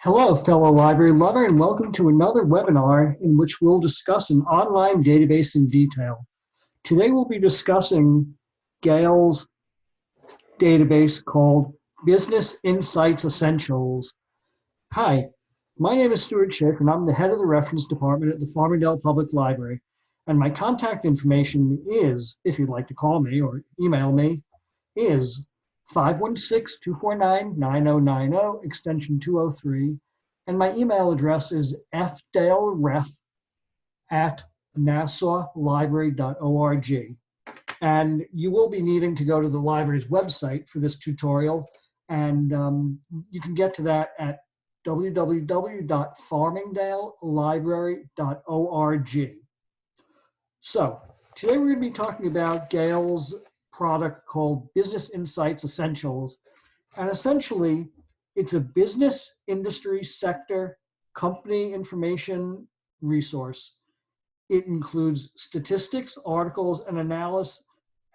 Hello, fellow library lover, and welcome to another webinar in which we'll discuss an online database in detail. Today we'll be discussing Gale's database called Business Insights Essentials. Hi, my name is Stuart Schick, and I'm the head of the reference department at the Farmingdale Public Library. And my contact information is, if you'd like to call me or email me, is 516-249-9090, extension 203. And my email address is fdaleref@nassaulibrary.org. And you will be needing to go to the library's website for this tutorial. And you can get to that at www.farmingdalelibrary.org. So today we're going to be talking about Gale's product called Business Insights Essentials. And essentially, it's a business, industry, sector, company information resource. It includes statistics, articles, and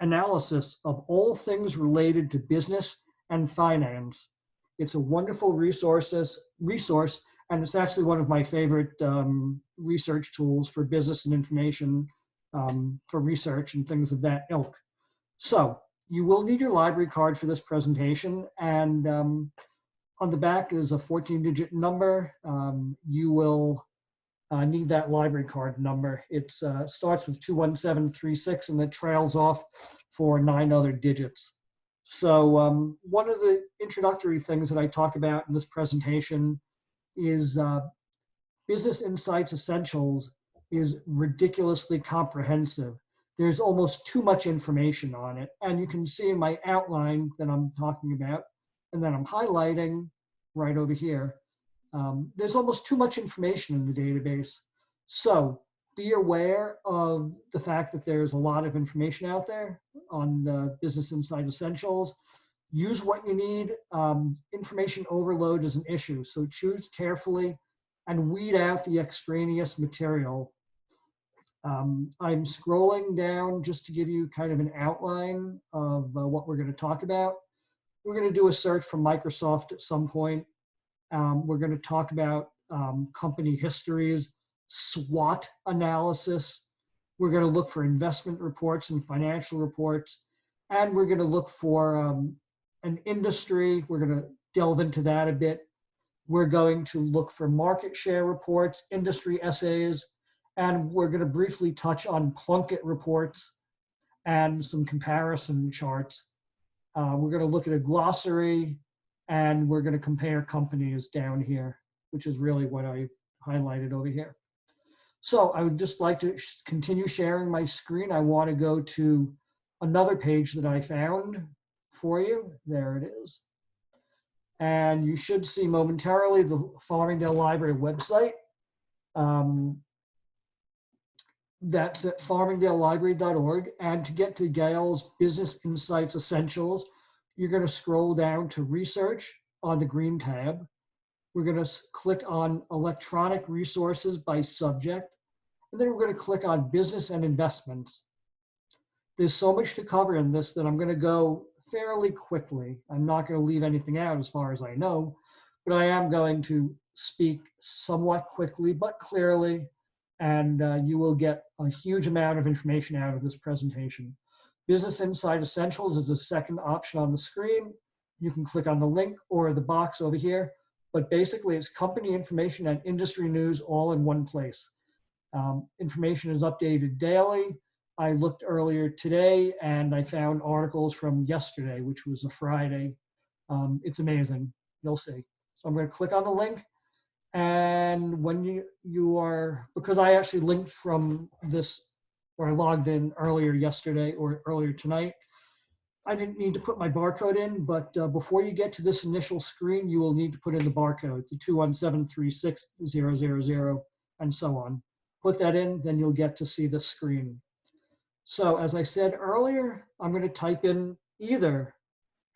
analysis of all things related to business and finance. It's a wonderful resource, and it's actually one of my favorite research tools for business and information for research and things of that ilk. So you will need your library card for this presentation, and on the back is a 14-digit number. You will need that library card number. It starts with 21736 and it trails off for 9 other digits. So one of the introductory things that I talk about in this presentation is Business Insights Essentials is ridiculously comprehensive. There's almost too much information on it. And you can see in my outline that I'm talking about, and then I'm highlighting right over here, there's almost too much information in the database. So be aware of the fact that there's a lot of information out there on the Business Insight Essentials. Use what you need. Information overload is an issue, so choose carefully and weed out the extraneous material. I'm scrolling down just to give you kind of an outline of what we're going to talk about. We're going to do a search from Microsoft at some point. We're going to talk about company histories, SWOT analysis. We're going to look for investment reports and financial reports. And we're going to look for an industry. We're going to delve into that a bit. We're going to look for market share reports, industry essays, and we're going to briefly touch on Plunkett reports and some comparison charts. We're going to look at a glossary, and we're going to compare companies down here, which is really what I highlighted over here. So I would just like to continue sharing my screen. I want to go to another page that I found for you. There it is. And you should see momentarily the Farmingdale Library website. That's at farmingdalelibrary.org. And to get to Gale's Business Insights Essentials, you're going to scroll down to Research on the green tab. We're going to click on Electronic Resources by Subject. And then we're going to click on Business and Investments. There's so much to cover in this that I'm going to go fairly quickly. I'm not going to leave anything out as far as I know, but I am going to speak somewhat quickly but clearly, and you will get a huge amount of information out of this presentation. Business Insight Essentials is the second option on the screen. You can click on the link or the box over here, but basically it's company information and industry news all in one place. Information is updated daily. I looked earlier today and I found articles from yesterday, which was a Friday. It's amazing, you'll see. So I'm going to click on the link, and when you are, because I actually linked from this, or I logged in earlier yesterday or earlier tonight, I didn't need to put my barcode in, but before you get to this initial screen, you will need to put in the barcode, the 217360000, and so on. Put that in, then you'll get to see the screen. So as I said earlier, I'm going to type in either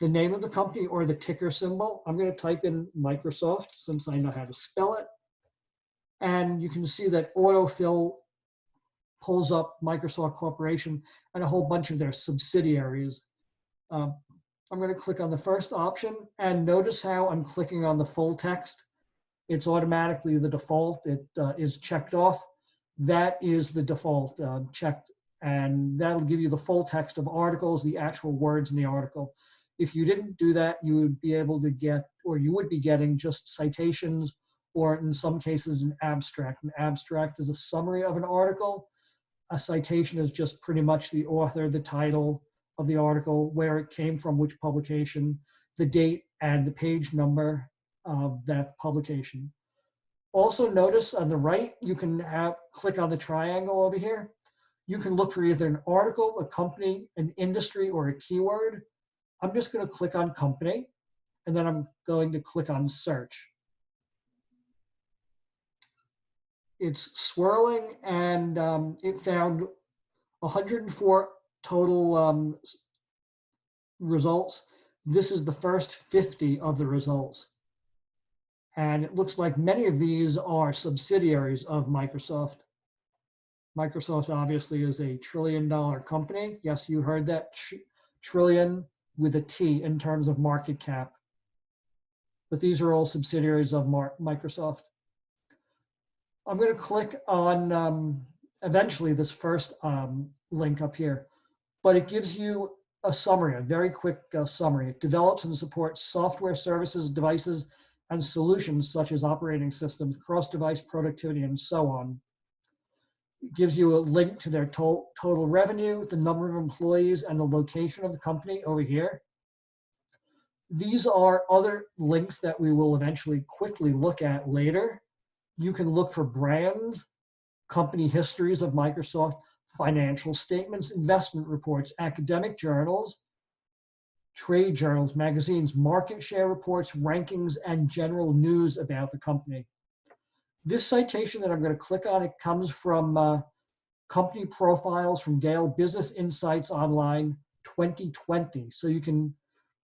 the name of the company or the ticker symbol. I'm going to type in Microsoft since I know how to spell it. And you can see that autofill pulls up Microsoft Corporation and a whole bunch of their subsidiaries. I'm going to click on the first option, and notice how I'm clicking on the full text. It's automatically the default. It is checked off. That is the default checked, and that'll give you the full text of articles, the actual words in the article. If you didn't do that, you would be able to get, or you would be getting just citations, or in some cases, an abstract. An abstract is a summary of an article. A citation is just pretty much the author, the title of the article, where it came from, which publication, the date, and the page number of that publication. Also notice on the right, you can click on the triangle over here. You can look for either an article, a company, an industry, or a keyword. I'm just going to click on company, and then I'm going to click on search. It's swirling, and it found 104 total results. This is the first 50 of the results. And it looks like many of these are subsidiaries of Microsoft. Microsoft obviously is a $1 trillion company. Yes, you heard that, trillion with a T in terms of market cap. But these are all subsidiaries of Microsoft. I'm going to click on eventually this first link up here, but it gives you a summary, a very quick summary. It develops and supports software services, devices, and solutions such as operating systems, cross-device productivity, and so on. It gives you a link to their total revenue, the number of employees, and the location of the company over here. These are other links that we will eventually quickly look at later. You can look for brands, company histories of Microsoft, financial statements, investment reports, academic journals, trade journals, magazines, market share reports, rankings, and general news about the company. This citation that I'm going to click on, it comes from company profiles from Gale Business Insights Online 2020. So you can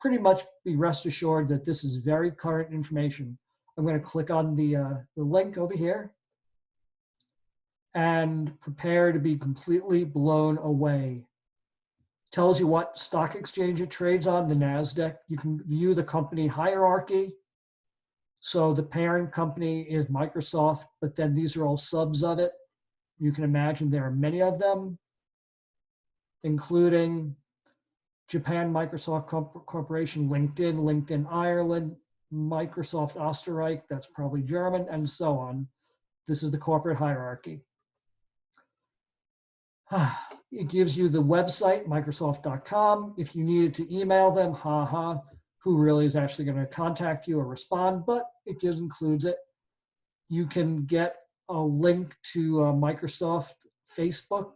pretty much be rest assured that this is very current information. I'm going to click on the link over here and prepare to be completely blown away. Tells you what stock exchange it trades on, the NASDAQ. You can view the company hierarchy. So the parent company is Microsoft, but then these are all subs of it. You can imagine there are many of them, including Japan Microsoft Corporation, LinkedIn Ireland, Microsoft Österreich, that's probably German, and so on. This is the corporate hierarchy. It gives you the website, Microsoft.com. If you needed to email them, who really is actually going to contact you or respond, but it just includes it. You can get a link to Microsoft Facebook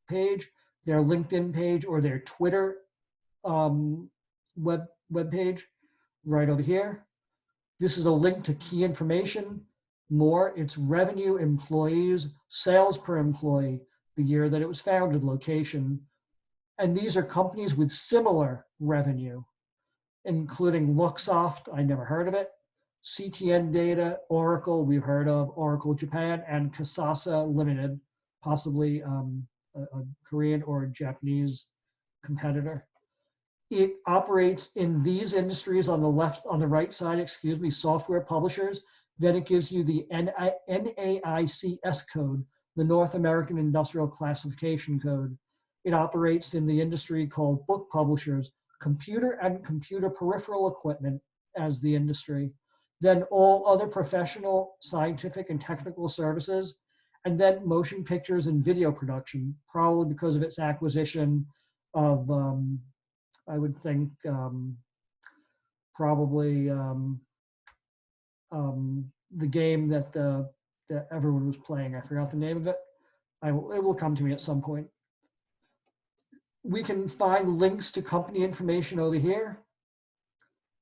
page, their LinkedIn page, or their Twitter web page right over here. This is a link to key information. More, it's revenue, employees, sales per employee, the year that it was founded, location. And these are companies with similar revenue, including Luxoft, I never heard of it, CTN Data, Oracle, we've heard of, Oracle Japan, and Kasasa Limited, possibly a Korean or Japanese competitor. It operates in these industries on the right side, excuse me, software publishers. Then it gives you the NAICS code, the North American Industrial Classification Code. It operates in the industry called book publishers, computer and computer peripheral equipment as the industry, then all other professional, scientific, and technical services, and then motion pictures and video production, probably because of its acquisition of, I would think, probably the game that everyone was playing. I forgot the name of it. It will come to me at some point. We can find links to company information over here.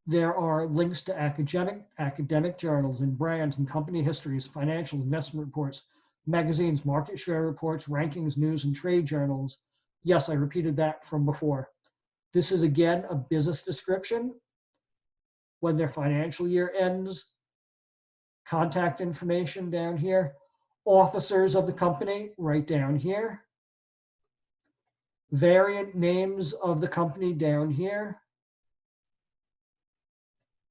There are links to academic journals and brands and company histories, financial investment reports, magazines, market share reports, rankings, news, and trade journals. Yes, I repeated that from before. This is, again, a business description. When their financial year ends, contact information down here, officers of the company right down here, variant names of the company down here,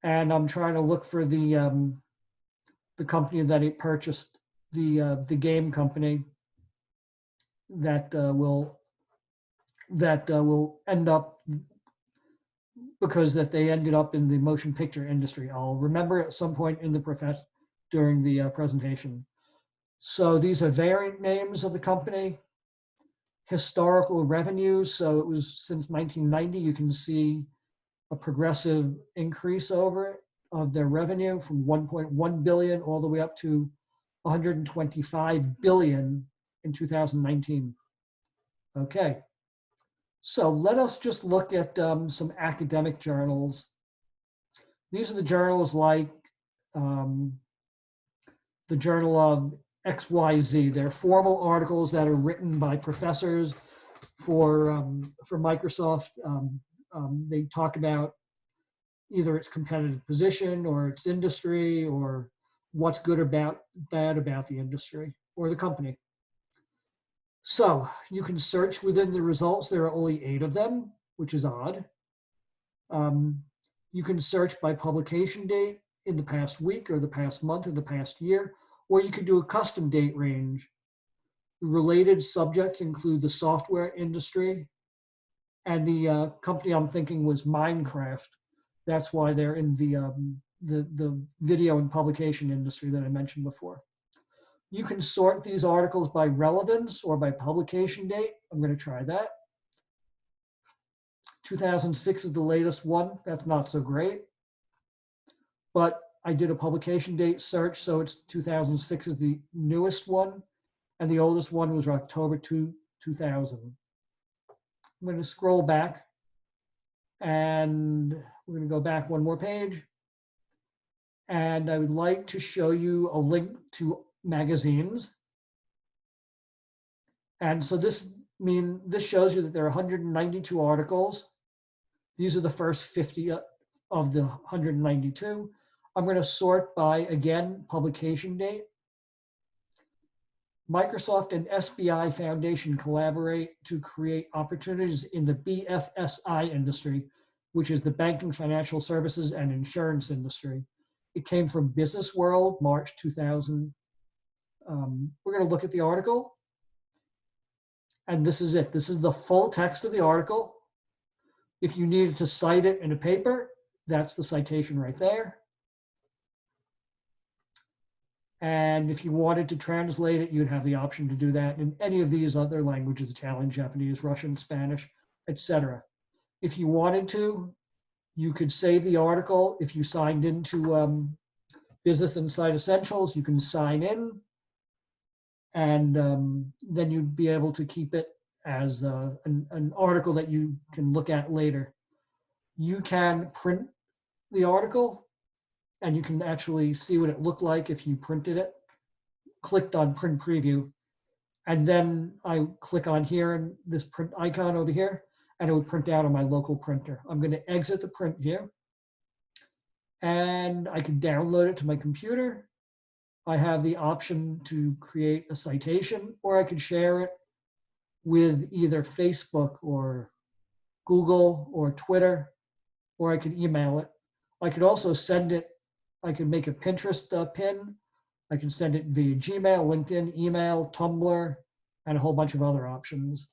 and I'm trying to look for the the company that it purchased, the game company that will end up, because that they ended up in the motion picture industry. I'll remember at some point in the during the presentation. So these are variant names of the company. Historical revenues. So it was since 1990. You can see a progressive increase over it of their revenue from 1.1 billion all the way up to 125 billion in 2019. Okay. So let us just look at some academic journals. These are the journals like the Journal of XYZ. They're formal articles that are written by professors for Microsoft. They talk about either its competitive position or its industry or what's good or bad about the industry or the company. So you can search within the results. There are only 8 of them, which is odd. You can search by publication date in the past week or the past month or the past year, or you could do a custom date range. Related subjects include the software industry, and the company I'm thinking was Minecraft. That's why they're in the video and publication industry that I mentioned before. You can sort these articles by relevance or by publication date. I'm going to try that. 2006 is the latest one. That's not so great. But I did a publication date search, so it's 2006 is the newest one, and the oldest one was October 2000. I'm going to scroll back, and we're going to go back one more page. And I would like to show you a link to magazines. And so this shows you that there are 192 articles. These are the first 50 of the 192. I'm going to sort by, again, publication date. Microsoft and SBI Foundation collaborate to create opportunities in the BFSI industry, which is the banking, financial services, and insurance industry. It came from Business World, March 2000. We're going to look at the article. And this is it. This is the full text of the article. If you needed to cite it in a paper, that's the citation right there. And if you wanted to translate it, you'd have the option to do that in any of these other languages: Italian, Japanese, Russian, Spanish, etc. If you wanted to, you could save the article. If you signed into Business Insight Essentials, you can sign in, and then you'd be able to keep it as an article that you can look at later. You can print the article, and you can actually see what it looked like if you printed it, clicked on print preview, and then I click on here and this print icon over here, and it would print out on my local printer. I'm going to exit the print view, and I can download it to my computer. I have the option to create a citation, or I could share it with either Facebook or Google or Twitter, or I could email it. I could also send it. I can make a Pinterest pin. I can send it via Gmail, LinkedIn, email, Tumblr, and a whole bunch of other options.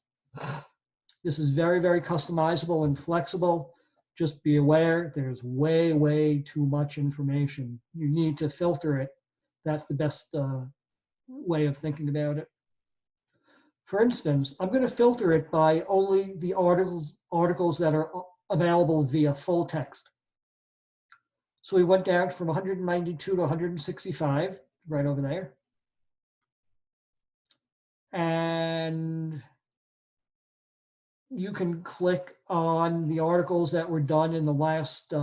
This is very, very customizable and flexible. Just be aware, there's way, way too much information. You need to filter it. That's the best way of thinking about it. For instance, I'm going to filter it by only the articles that are available via full text. So we went down from 192 to 165, right over there. And you can click on the articles that were done in the last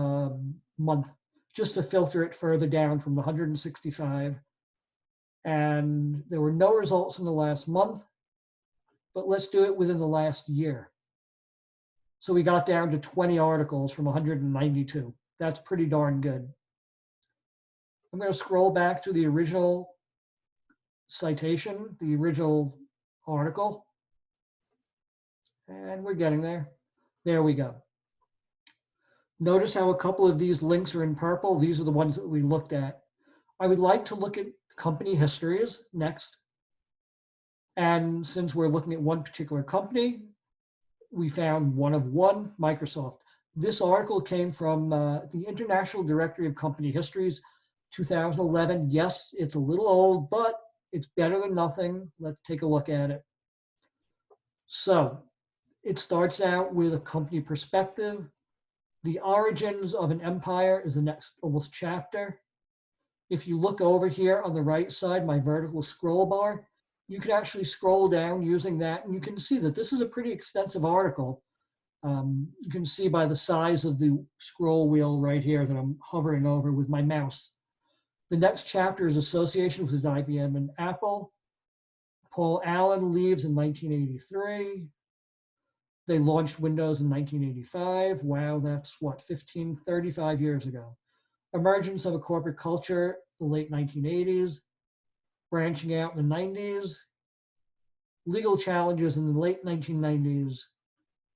month, just to filter it further down from the 165. And there were no results in the last month, but let's do it within the last year. So we got down to 20 articles from 192. That's pretty darn good. I'm going to scroll back to the original citation, the original article. And we're getting there. There we go. Notice how a couple of these links are in purple. These are the ones that we looked at. I would like to look at company histories next. And since we're looking at one particular company, we found one of one, Microsoft. This article came from the International Directory of Company Histories, 2011. Yes, it's a little old, but it's better than nothing. Let's take a look at it. So it starts out with a company perspective. The origins of an empire is the next almost chapter. If you look over here on the right side, my vertical scroll bar, you can actually scroll down using that, and you can see that this is a pretty extensive article. You can see by the size of the scroll wheel right here that I'm hovering over with my mouse. The next chapter is association with IBM and Apple. Paul Allen leaves in 1983. They launched Windows in 1985. Wow, that's what, 35 years ago. Emergence of a corporate culture, the late 1980s. Branching out in the 90s. Legal challenges in the late 1990s.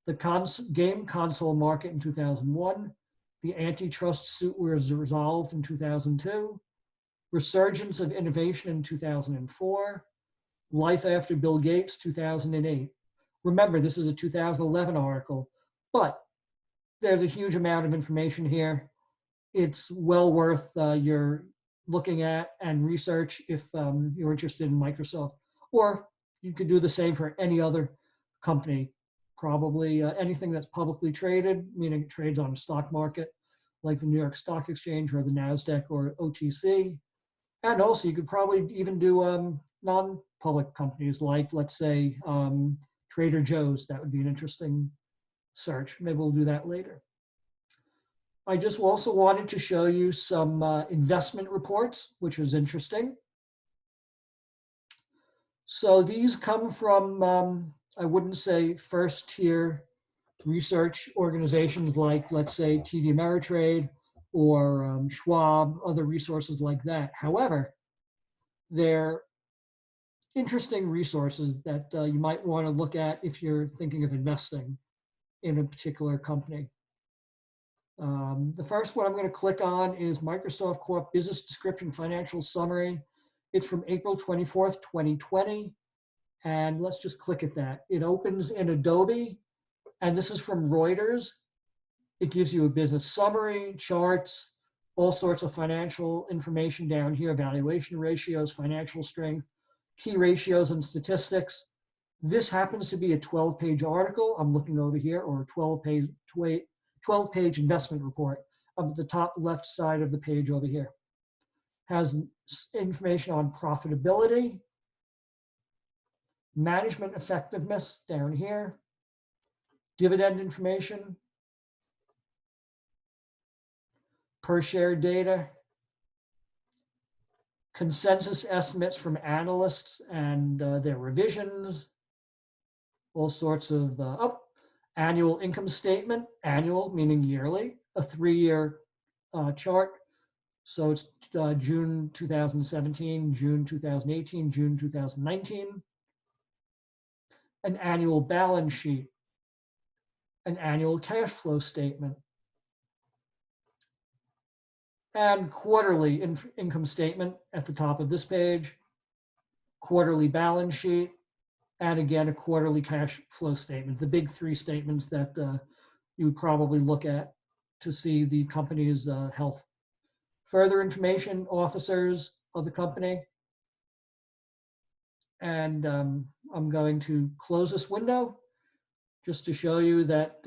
The game console market in 2001. The antitrust suit was resolved in 2002. Resurgence of innovation in 2004. Life after Bill Gates, 2008. Remember, this is a 2011 article, but there's a huge amount of information here. It's well worth your looking at and research if you're interested in Microsoft, or you could do the same for any other company. Probably anything that's publicly traded, meaning it trades on a stock market, like the New York Stock Exchange or the NASDAQ or OTC. And also you could probably even do non-public companies like, let's say, Trader Joe's. That would be an interesting search. Maybe we'll do that later. I just also wanted to show you some investment reports, which was interesting. So these come from, I wouldn't say first tier research organizations like, let's say, TD Ameritrade or Schwab, other resources like that. However, they're interesting resources that you might want to look at if you're thinking of investing in a particular company. The first one I'm going to click on is Microsoft Corp Business Description Financial Summary. It's from April 24th, 2020. And let's just click at that. It opens in Adobe, and this is from Reuters. It gives you a business summary, charts, all sorts of financial information down here, valuation ratios, financial strength, key ratios and statistics. This happens to be a 12-page article. I'm looking over here, or a 12-page investment report up at the top left side of the page over here. Has information on profitability, management effectiveness down here, dividend information, per share data, consensus estimates from analysts and their revisions, all sorts of annual income statement, annual meaning yearly, a 3-year chart. So it's June 2017, June 2018, June 2019. An annual balance sheet, an annual cash flow statement, and quarterly income statement at the top of this page, quarterly balance sheet, and again, a quarterly cash flow statement, the big 3 statements that you would probably look at to see the company's health. Further information, officers of the company. And I'm going to close this window just to show you that,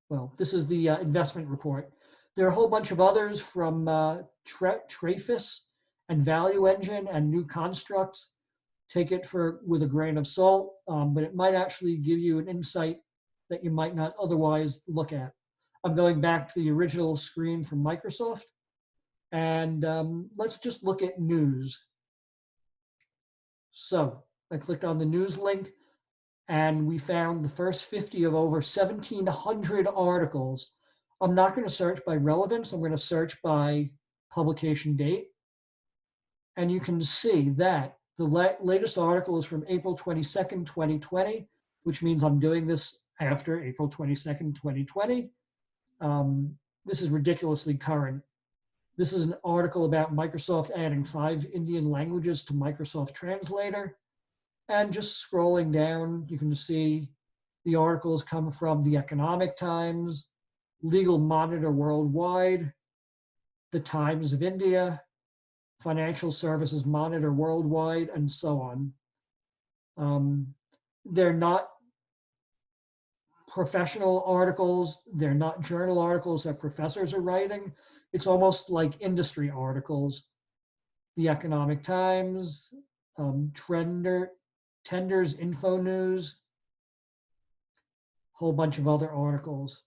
well, this is the investment report. There are a whole bunch of others from Trafis and Value Engine and New Constructs. Take it with a grain of salt, but it might actually give you an insight that you might not otherwise look at. I'm going back to the original screen from Microsoft, and let's just look at news. So I clicked on the news link, and we found the first 50 of over 1,700 articles. I'm not going to search by relevance. I'm going to search by publication date. And you can see that the latest article is from April 22nd, 2020, which means I'm doing this after April 22nd, 2020. This is ridiculously current. This is an article about Microsoft adding 5 Indian languages to Microsoft Translator. And just scrolling down, you can see the articles come from the Economic Times, Legal Monitor Worldwide, the Times of India, Financial Services Monitor Worldwide, and so on. They're not professional articles. They're not journal articles that professors are writing. It's almost like industry articles. The Economic Times, Tenders, Info News, whole bunch of other articles.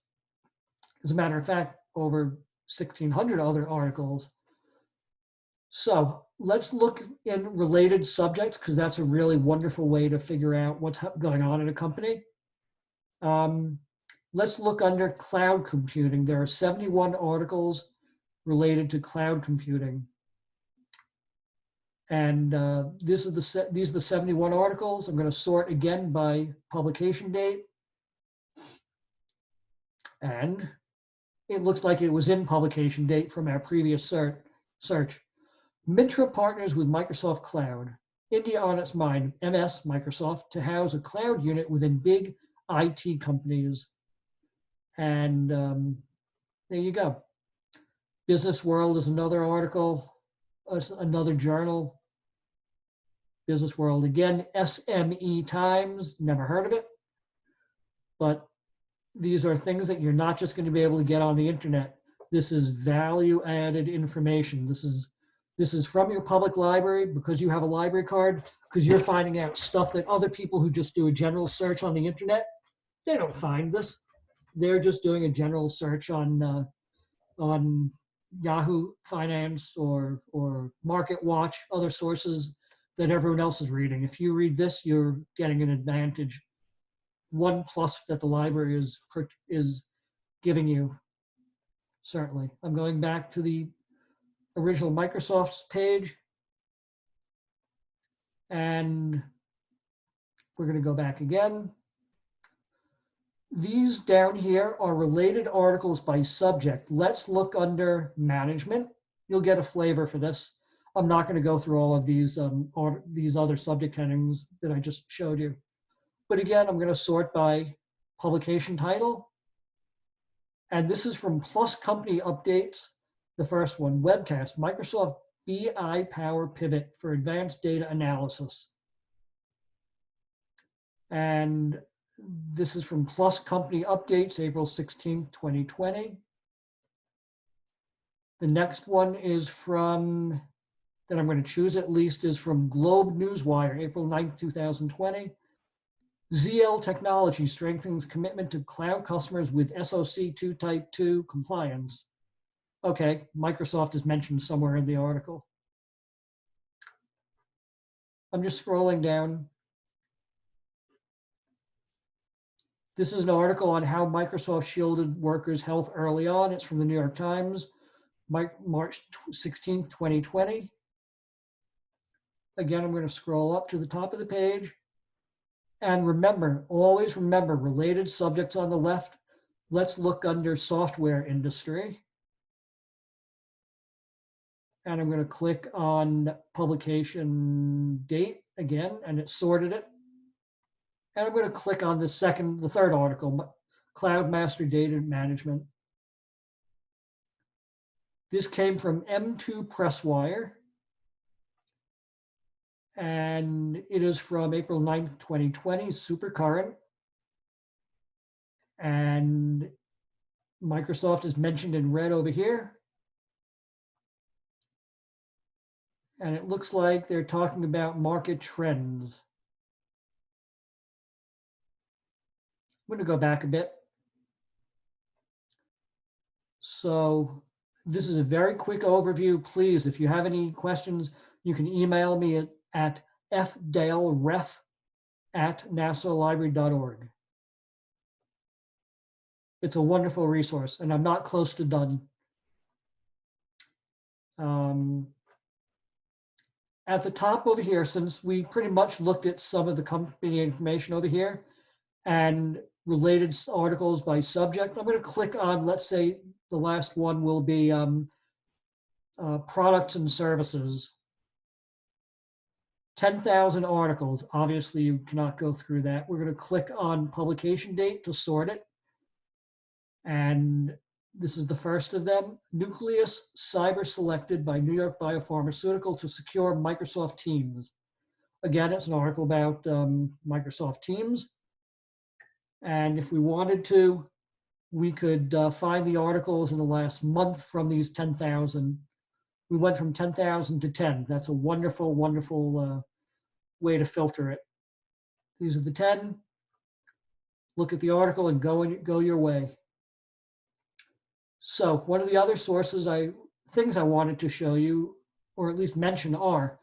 As a matter of fact, over 1,600 other articles. So let's look in related subjects, because that's a really wonderful way to figure out what's going on in a company. Let's look under cloud computing. There are 71 articles related to cloud computing. And these are the 71 articles. I'm going to sort again by publication date. And it looks like it was in publication date from our previous search. Mintra partners with Microsoft Cloud. India on its mind, MS Microsoft, to house a cloud unit within big IT companies. And there you go. Business World is another article, another journal. Business World again, SME Times, never heard of it. But these are things that you're not just going to be able to get on the internet. This is value added information. This is from your public library because you have a library card, because you're finding out stuff that other people who just do a general search on the internet, they don't find this. They're just doing a general search on Yahoo Finance or Market Watch, other sources that everyone else is reading. If you read this, you're getting an advantage. One plus that the library is giving you, certainly. I'm going back to the original Microsoft's page, and we're going to go back again. These down here are related articles by subject. Let's look under management. You'll get a flavor for this. I'm not going to go through all of these other subject headings that I just showed you. But again, I'm going to sort by publication title. And this is from Plus Company Updates. The first one, webcast, Microsoft BI Power Pivot for Advanced Data Analysis. And this is from Plus Company Updates, April 16th, 2020. The next one is from, that I'm going to choose at least, is from Globe Newswire, April 9th, 2020. ZL Technology strengthens commitment to cloud customers with SOC 2 Type 2 compliance. Okay, Microsoft is mentioned somewhere in the article. I'm just scrolling down. This is an article on how Microsoft shielded workers' health early on. It's from the New York Times, March 16th, 2020. Again, I'm going to scroll up to the top of the page. And remember, always remember, related subjects on the left. Let's look under software industry. And I'm going to click on publication date again, and it sorted it. And I'm going to click on the third article, Cloud Master Data Management. This came from M2 Presswire. And it is from April 9th, 2020, super current. And Microsoft is mentioned in red over here. And it looks like they're talking about market trends. I'm going to go back a bit. So this is a very quick overview. Please, if you have any questions, you can email me at fdaleref@nassaulibrary.org. It's a wonderful resource, and I'm not close to done. At the top over here, since we pretty much looked at some of the company information over here and related articles by subject, I'm going to click on, let's say the last one will be products and services. 10,000 articles. Obviously, you cannot go through that. We're going to click on publication date to sort it. And this is the first of them. Nucleus cyber selected by New York Biopharmaceutical to secure Microsoft Teams. Again, it's an article about Microsoft Teams. And if we wanted to, we could find the articles in the last month from these 10,000. We went from 10,000 to 10. That's a wonderful, wonderful way to filter it. These are the 10. Look at the article and go your way. So one of the other things I wanted to show you, or at least mention, are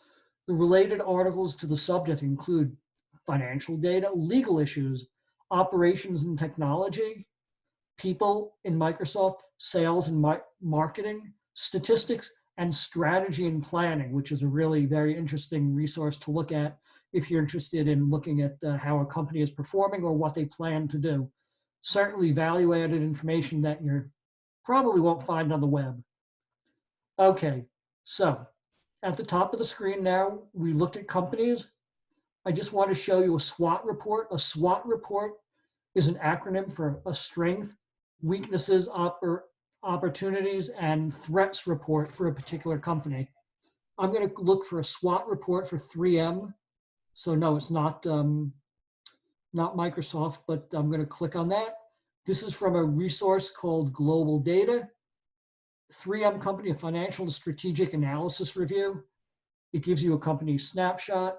the related articles to the subject include financial data, legal issues, operations and technology, people in Microsoft, sales and marketing, statistics, and strategy and planning, which is a really very interesting resource to look at if you're interested in looking at how a company is performing or what they plan to do. Certainly value-added information that you probably won't find on the web. Okay, so at the top of the screen now, we looked at companies. I just want to show you a SWOT report. A SWOT report is an acronym for a strength, weaknesses, opportunities, and threats report for a particular company. I'm going to look for a SWOT report for 3M. So no, it's not Microsoft, but I'm going to click on that. This is from a resource called Global Data. 3M Company, a financial and strategic analysis review. It gives you a company snapshot,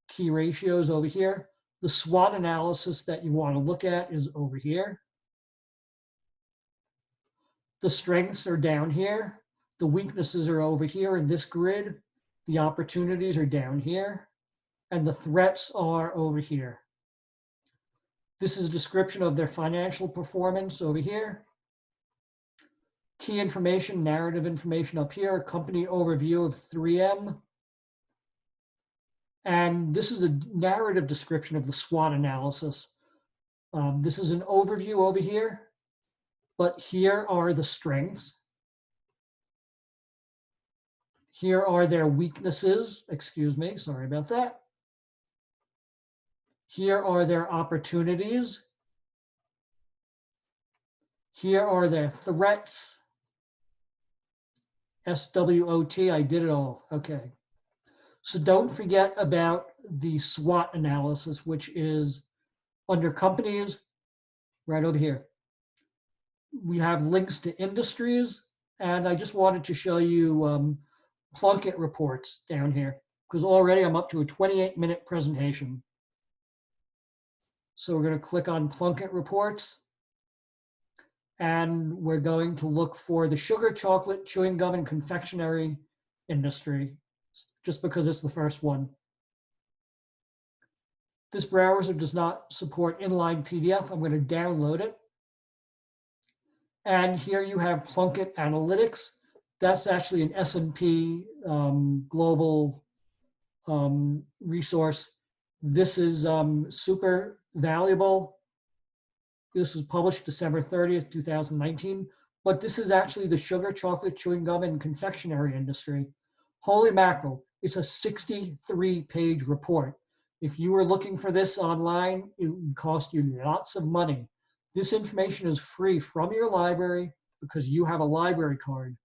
key ratios over here. The SWOT analysis that you want to look at is over here. The strengths are down here. The weaknesses are over here in this grid. The opportunities are down here. And the threats are over here. This is a description of their financial performance over here. Key information, narrative information up here, a company overview of 3M. And this is a narrative description of the SWOT analysis. This is an overview over here, but here are the strengths. Here are their weaknesses, excuse me, sorry about that. Here are their opportunities. Here are their threats. SWOT, I did it all, okay. So don't forget about the SWOT analysis, which is under companies, right over here. We have links to industries, and I just wanted to show you Plunkett reports down here, because already I'm up to a 28-minute presentation. So we're going to click on Plunkett reports, and we're going to look for the sugar, chocolate, chewing gum, and confectionery industry, just because it's the first one. This browser does not support inline PDF. I'm going to download it. And here you have Plunkett Analytics. That's actually an S&P global resource. This is super valuable. This was published December 30th, 2019. But this is actually the sugar, chocolate, chewing gum, and confectionery industry. Holy mackerel, it's a 63-page report. If you were looking for this online, it would cost you lots of money. This information is free from your library because you have a library card.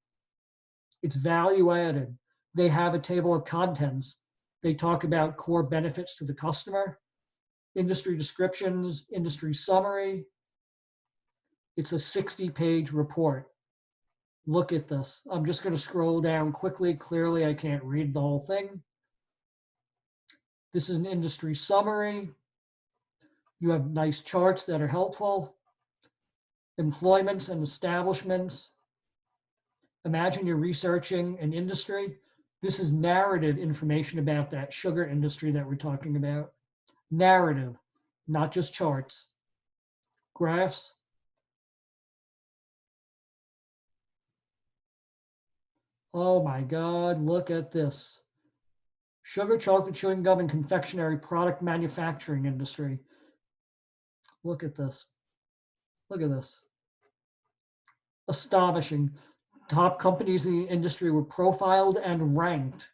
It's value added. They have a table of contents. They talk about core benefits to the customer, industry descriptions, industry summary. It's a 60-page report. Look at this. I'm just going to scroll down quickly. Clearly, I can't read the whole thing. This is an industry summary. You have nice charts that are helpful. Employments and establishments. Imagine you're researching an industry. This is narrative information about that sugar industry that we're talking about. Narrative, not just charts. Graphs. Oh my God, look at this. Sugar, chocolate, chewing gum, and confectionery product manufacturing industry. Look at this. Look at this. Astonishing. top companies in the industry were profiled and ranked.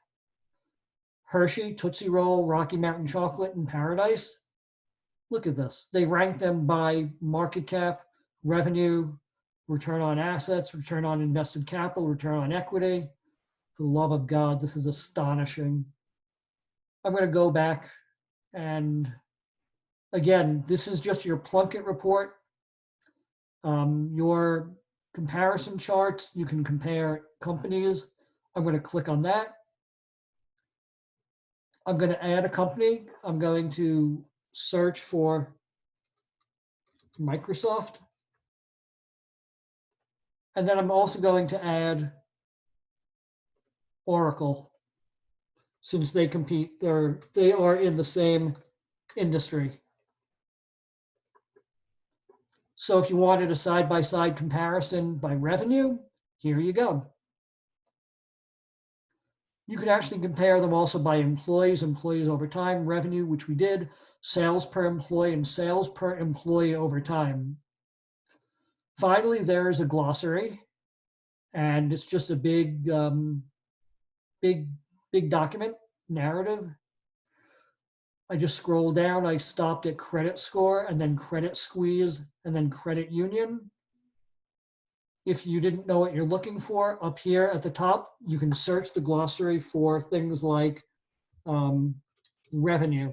Hershey, Tootsie Roll, Rocky Mountain Chocolate, and Paradise. Look at this. They rank them by market cap, revenue, return on assets, return on invested capital, return on equity. For the love of God, this is astonishing. I'm going to go back and again, this is just your Plunkett report. Your comparison charts, you can compare companies. I'm going to click on that. I'm going to add a company. I'm going to search for Microsoft. And then I'm also going to add Oracle, since they compete, they are in the same industry. So if you wanted a side-by-side comparison by revenue, here you go. You can actually compare them also by employees over time, revenue, which we did, sales per employee, and sales per employee over time. Finally, there's a glossary, and it's just a big document, narrative. I just scroll down, I stopped at credit score, and then credit squeeze, and then credit union. If you didn't know what you're looking for, up here at the top, you can search the glossary for things like revenue.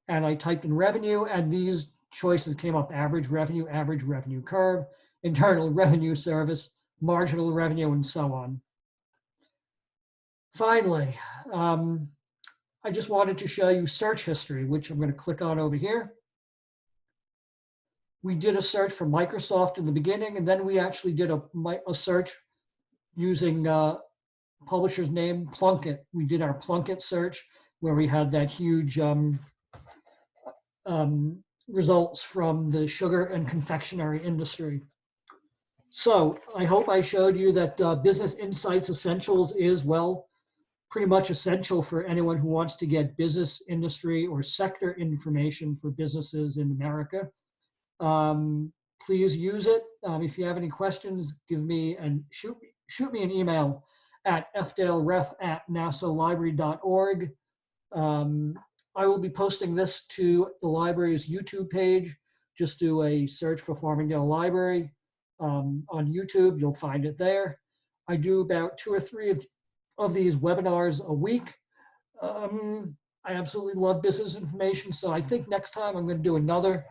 And I typed in revenue, and these choices came up: average revenue curve, internal revenue service, marginal revenue, and so on. Finally, I just wanted to show you search history, which I'm going to click on over here. We did a search for Microsoft in the beginning, and then we actually did a search using publisher's name, Plunkett. We did our Plunkett search where we had that huge results from the sugar and confectionery industry. So I hope I showed you that Business Insights Essentials is, well, pretty much essential for anyone who wants to get business, industry, or sector information for businesses in America. Please use it. If you have any questions, give me and shoot me an email at fdaleref@nassaulibrary.org. I will be posting this to the library's YouTube page. Just do a search for Farmingdale Library on YouTube. You'll find it there. I do about 2 or 3 of these webinars a week. I absolutely love business information, so I think next time I'm going to do another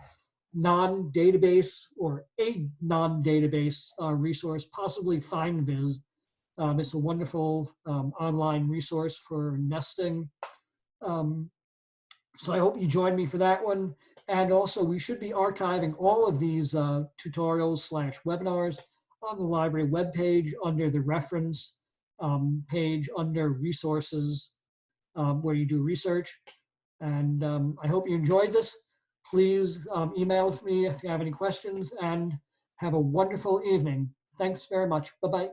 non-database or a non-database resource, possibly FindViz. It's a wonderful online resource for nesting. So I hope you join me for that one. And also, we should be archiving all of these tutorials/webinars on the library webpage under the reference page under resources where you do research. And I hope you enjoyed this. Please email me if you have any questions, and have a wonderful evening. Thanks very much. Bye-bye.